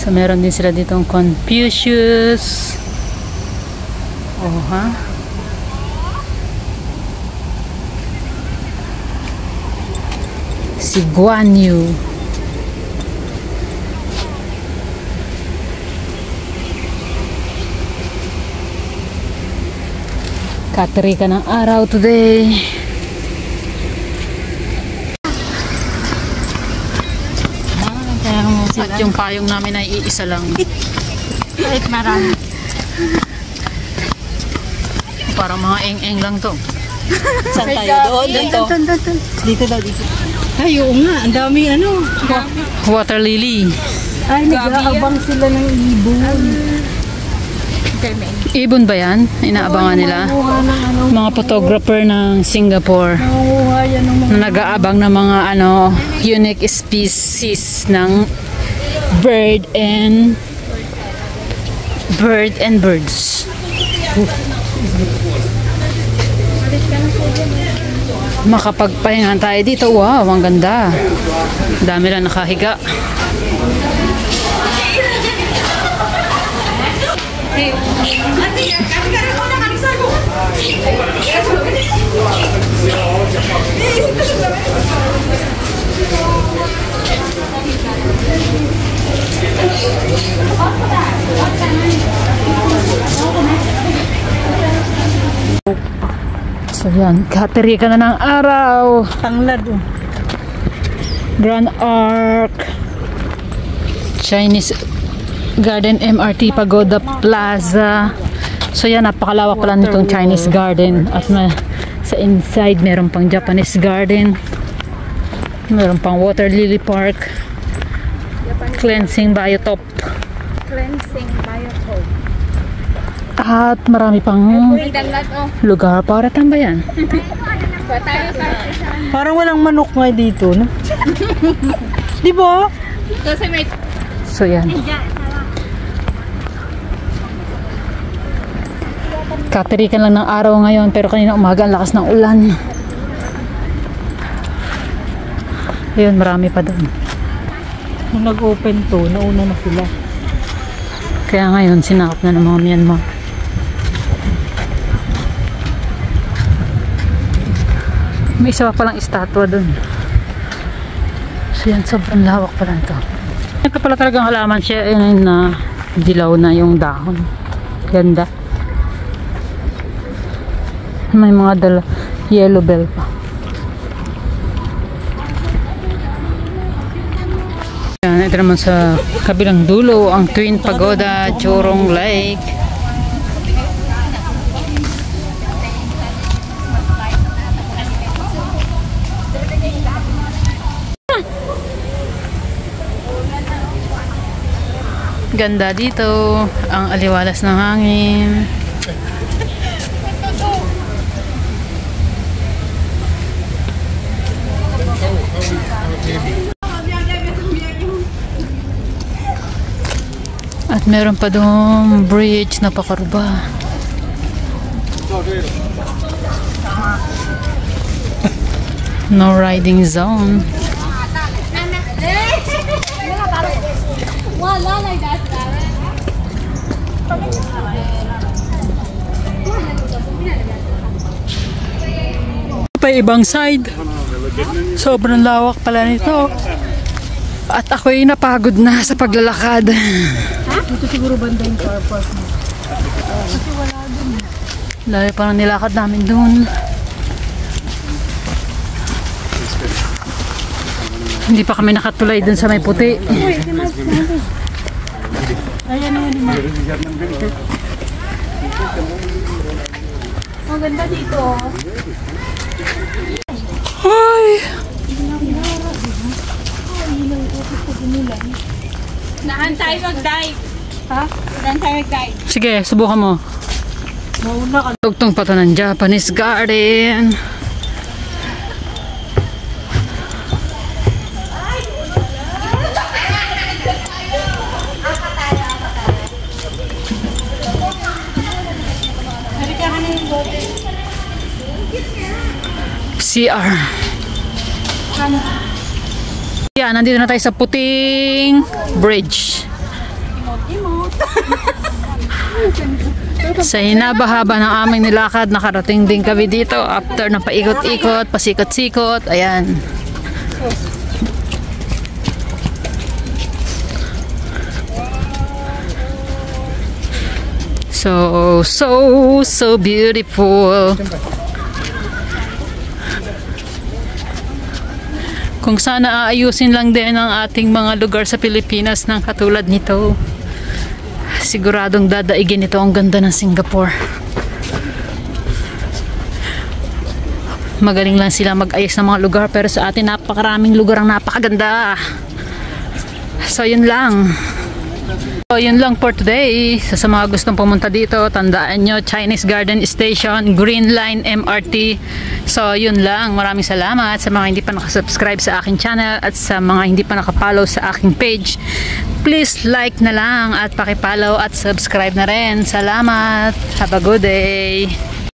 So meron din sila ditong Confucius. Oh ha. Si Guan Yu. Kateri ka ng araw today. At yung payong namin ay iisa lang. Kahit marami. Parang mga eng-eng lang to. Saan tayo? Doon. Dito daw, dito. Ay, oo nga. Ang dami ano. Water lily. Ay, nag-aabang sila ng ibon. Ibon ba yan? Inaabangan nila? Mga photographer ng Singapore na nag-aabang ng mga unique species ng bird and birds. Makapagpahinga tayo dito. Wow, ang ganda. Dami lang nakahiga. So yan, kateri ka na ng araw. Tanglad. Grand Arc, Chinese Garden, MRT, Pagoda Plaza. So yan, napakalawak pala nitong Chinese Garden. At sa inside, meron pang Japanese Garden. Meron pang Water Lily Park. Cleansing Biotop. At marami pang lugar para tambayan. Parang walang manok nga dito, no? Di ba? So yan. Katirikan lang ng araw ngayon, pero kanina umaga ang lakas ng ulan. Ayun, marami pa doon. Nung nag-open to, nauna na sila. Kaya ngayon, sinakop na ng mga Myanmar. May isa pa palang estatwa doon. So yan, sobrang lawak pala ito. Ito pala talagang halaman siya na dilaw na yung dahon. Ganda. May mga yellow bell pa. Yan, ito naman sa kabilang dulo ang Twin Pagoda, Chorong Lake. Ganda dito, ang aliwalas ng hangin. At meron pa doon bridge na pakarba. No riding zone. Pa ibang side. Sobrang lawak pala nito. At ako'y napagod na sa paglalakad. Dito siguro banda yung car park mo. Kasi wala dun. Layo pa ng nilakad namin dun. Hindi pa kami nakatulay dun sa may puti. Ayan naman naman. Ang ganda dito. Hi! Naan tayo mag-dive. Ha? Naan tayo mag-dive. Sige, subukan mo. Mauna ka. Tugtong pa to ng Japanese Garden. CR. Yan, nandito na tayo sa puting bridge. Sa hinaba-haba ng aming nilakad, nakarating din kami dito after ng paikot-ikot, pasikot-sikot. Ayan. So beautiful. Kung sana aayusin lang din ang ating mga lugar sa Pilipinas ng katulad nito, siguradong dadaigin ito ang ganda ng Singapore. Magaling lang sila mag-ayos ng mga lugar, pero sa atin napakaraming lugar ang napakaganda. So yun lang. So yun lang for today. So, sa mga gustong pumunta dito, tandaan nyo, Chinese Garden Station, Green Line MRT. So yun lang. Maraming salamat sa mga hindi pa nakasubscribe sa aking channel at sa mga hindi pa nakapollow sa aking page. Please like na lang at pakipollow at subscribe na rin. Salamat. Have a good day.